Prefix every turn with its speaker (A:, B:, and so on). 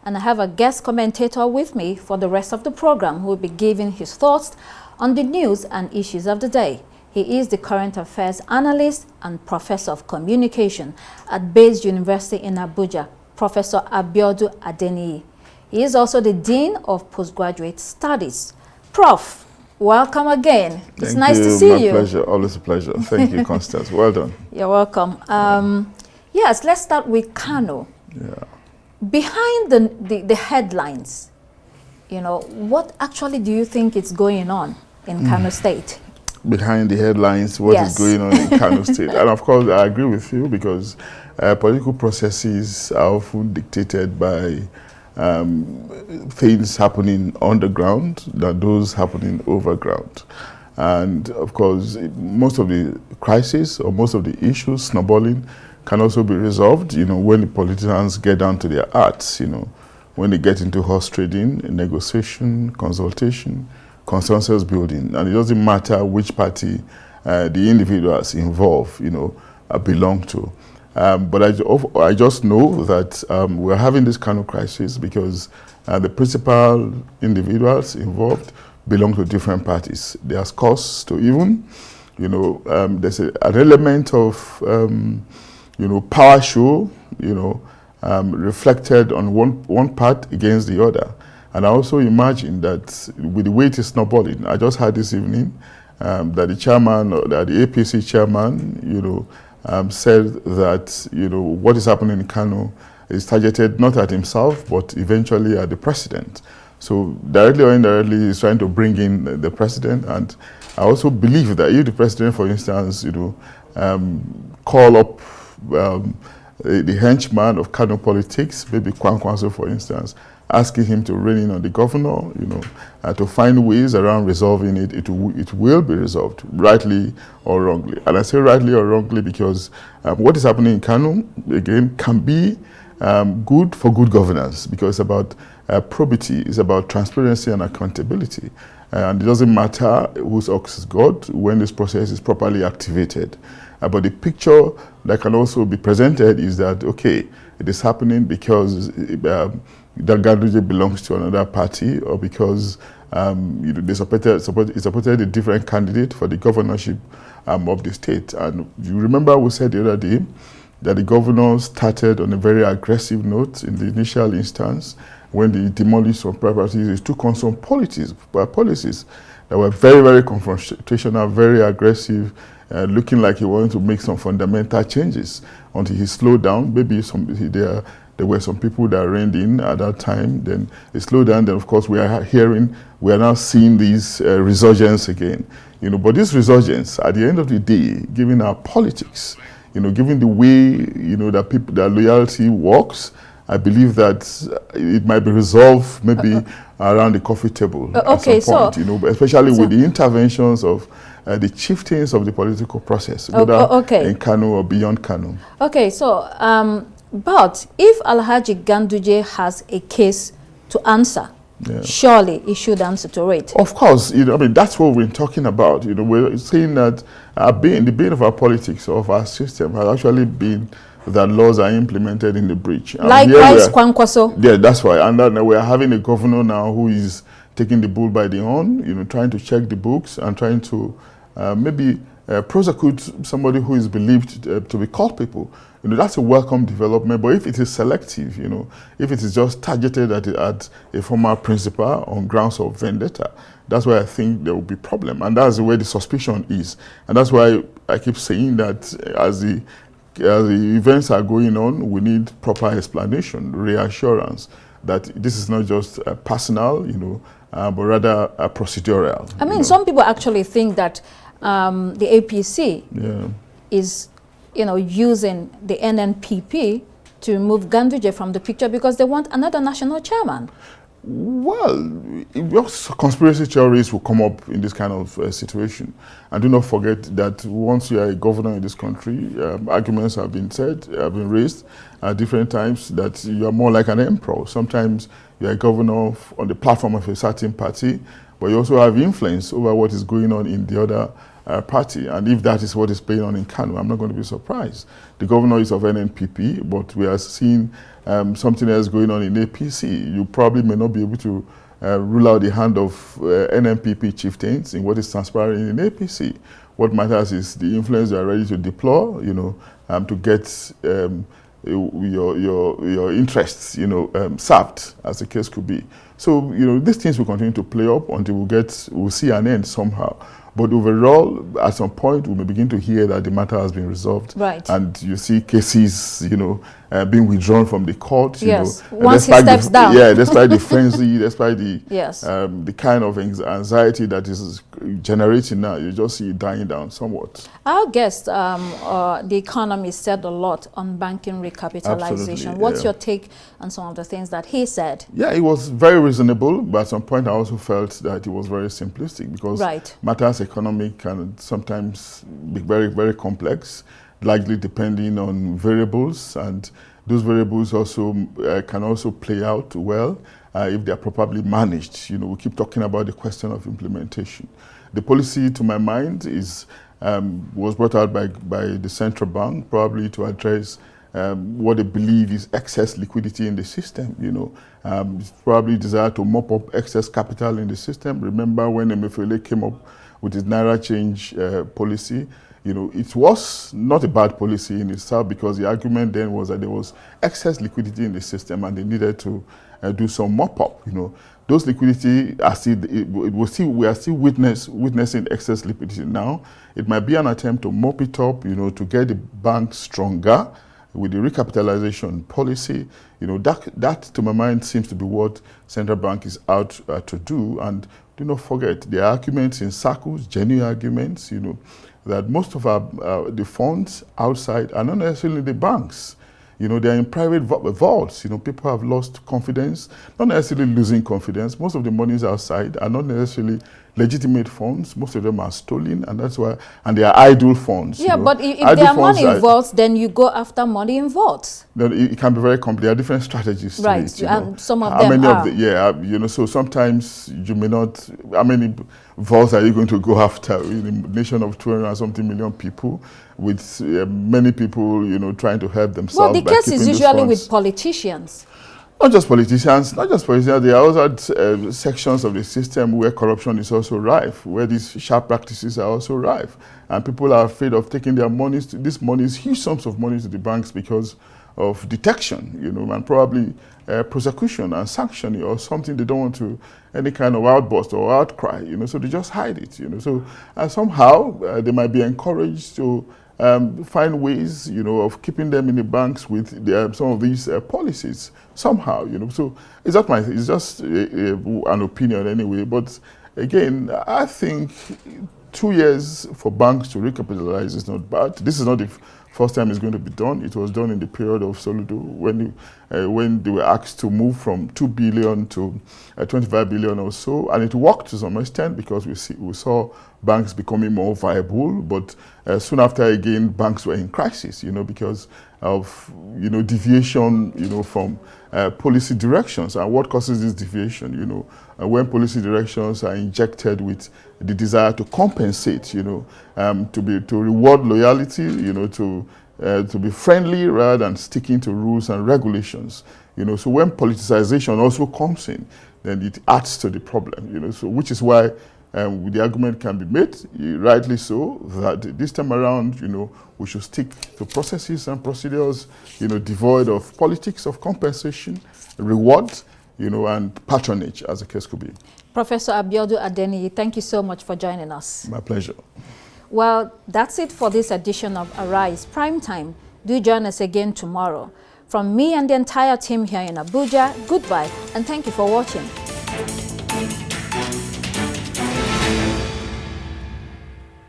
A: And I have a guest commentator with me for the rest of the program who will be giving his thoughts on the news and issues of the day. He is the current affairs analyst and professor of communication at Bayes University in Abuja, Professor Abiodun Adeniyi. He is also the Dean of Postgraduate Studies. Prof, welcome again. It's nice to see you.
B: My pleasure, always a pleasure. Thank you, Constance. Well done.
A: You're welcome. Yes, let's start with Kano.
B: Yeah.
A: Behind the headlines, you know, what actually do you think is going on in Kano State?
B: Behind the headlines, what is going on in Kano State? And of course, I agree with you because political processes are often dictated by things happening on the ground than those happening overground. And of course, most of the crises or most of the issues snowballing can also be resolved, you know, when the politicians get down to their arts, you know, when they get into horse trading, negotiation, consultation, consensus building. And it doesn't matter which party the individuals involved, you know, belong to. But I just know that we're having this kind of crisis because the principal individuals involved belong to different parties. There's costs to even, you know, there's an element of, you know, power show, you know, reflected on one part against the other. And I also imagine that with the way it is snowballing, I just heard this evening that the chairman, or that the APC chairman, you know, said that, you know, what is happening in Kano is targeted not at himself, but eventually at the president. So directly or indirectly, he's trying to bring in the president. And I also believe that if the president, for instance, you know, call up the henchman of Kano politics, maybe Kwankwaso, for instance, asking him to rein in on the governor, you know, to find ways around resolving it. It will be resolved, rightly or wrongly. And I say rightly or wrongly because what is happening in Kano, again, can be good for good governance because it's about probity, it's about transparency and accountability. And it doesn't matter whose ox is God when this process is properly activated. But the picture that can also be presented is that, okay, it is happening because that Ganduje belongs to another party or because you know, they supported a different candidate for the governorship of the state. And you remember we said the other day that the governor started on a very aggressive note in the initial instance when they demolished some properties. It took on some policies that were very, very confrontational, very aggressive, looking like he wanted to make some fundamental changes until he slowed down. Maybe there were some people that reigned in at that time. Then it slowed down. Then, of course, we are now seeing these resurgence again. You know, but this resurgence, at the end of the day, given our politics, you know, given the way, you know, that loyalty works, I believe that it might be resolved maybe around the coffee table at some point, you know, but especially with the interventions of the chieftains of the political process, whether in Kano or beyond Kano. Okay,
A: so, but if Alhaji Ganduje has a case to answer, surely he should answer to it.
B: Of course, you know, I mean, that's what we're talking about. You know, we're saying that the bane of our politics, of our system, has actually been that laws are implemented in the breach.
A: Likewise, Kwankwaso.
B: Yeah, that's why. And then we're having a governor now who is taking the bull by the horn, you know, trying to check the books and trying to maybe prosecute somebody who is believed to be culpable. You know, that's a welcome development. But if it is selective, you know, if it is just targeted at a former principal on grounds of vendetta, that's why I think there will be problem. And that's where the suspicion is. And that's why I keep saying that as the events are going on, we need proper explanation, reassurance that this is not just personal, you know, but rather procedural.
A: I mean, some people actually think that the APC is, you know, using the NNPP to remove Ganduje from the picture because they want another national chairman.
B: Well, conspiracy theories will come up in this kind of situation. And do not forget that once you are a governor in this country, arguments have been said, have been raised at different times that you are more like an emperor. Sometimes you are a governor on the platform of a certain party, but you also have influence over what is going on in the other party. And if that is what is playing on in Kano, I'm not going to be surprised. The governor is of NNPP, but we are seeing something else going on in APC. You probably may not be able to rule out the hand of NNPP chieftains in what is transpiring in APC. What matters is the influence they are ready to deploy, to get your interests, served, as the case could be. So, these things will continue to play up until we'll see an end somehow. But overall, at some point, we may begin to hear that the matter has been resolved.
A: Right.
B: And you see cases, being withdrawn from the court.
A: Yes. Once he steps down.
B: Yeah, despite the frenzy, despite the
A: yes.
B: The kind of anxiety that is generating now, you just see it dying down somewhat.
A: Our guest, the economist, said a lot on banking recapitalization.
B: Absolutely,
A: What's your take on some of the things that he said?
B: Yeah, it was very reasonable, but at some point I also felt that it was very simplistic because matters economic can sometimes be very, very complex, likely depending on variables, and those variables also can also play out well if they are properly managed. We keep talking about the question of implementation. The policy, to my mind, was brought out by the central bank, probably to address what they believe is excess liquidity in the system. It's probably desire to mop up excess capital in the system. Remember when Emefiele came up with his Naira change policy, it was not a bad policy in itself because the argument then was that there was excess liquidity in the system and they needed to do some mop-up. Those liquidity are still, we are still witnessing excess liquidity now. It might be an attempt to mop it up, to get the bank stronger with the recapitalization policy. That to my mind seems to be what central bank is out to do. And do not forget, the arguments in circles, genuine arguments, that most of the funds outside are not necessarily the banks. They're in private vaults. People have lost confidence, not necessarily losing confidence. Most of the monies outside are not necessarily legitimate funds. Most of them are stolen, and that's why, and they are idle funds.
A: Yeah, but if there are money in vaults, then you go after money in vaults.
B: It can be very complex. There are different strategies to it.
A: And some of them are.
B: So sometimes you may not, how many vaults are you going to go after in a nation of 200 and something million people, with many people, trying to help themselves?
A: Well, the case is usually with politicians.
B: Not just politicians, there are also sections of the system where corruption is also rife, where these sharp practices are also rife. And people are afraid of taking their monies, huge sums of money to the banks because of detection, and probably prosecution and sanctioning or something they don't want to, any kind of outburst or outcry, so they just hide it, So somehow they might be encouraged to find ways, of keeping them in the banks with some of these policies somehow, So it's just an opinion anyway. But again, I think 2 years for banks to recapitalize is not bad. This is not the first time it's going to be done. It was done in the period of Soludo when they were asked to move from 2 billion to 25 billion or so, and it worked to some extent because we saw banks becoming more viable. But soon after, again, banks were in crisis, because of deviation, from policy directions. And what causes this deviation? When policy directions are injected with the desire to compensate, to reward loyalty, to be friendly rather than sticking to rules and regulations. So when politicization also comes in, then it adds to the problem. So which is why the argument can be made, rightly so, that this time around, we should stick to processes and procedures, devoid of politics of compensation, reward, and patronage, as the case could be.
A: Professor Abiodun Adeniyi, thank you so much for joining us.
B: My pleasure.
A: Well, that's it for this edition of Arise Primetime. Do join us again tomorrow. From me and the entire team here in Abuja, goodbye and thank you for watching.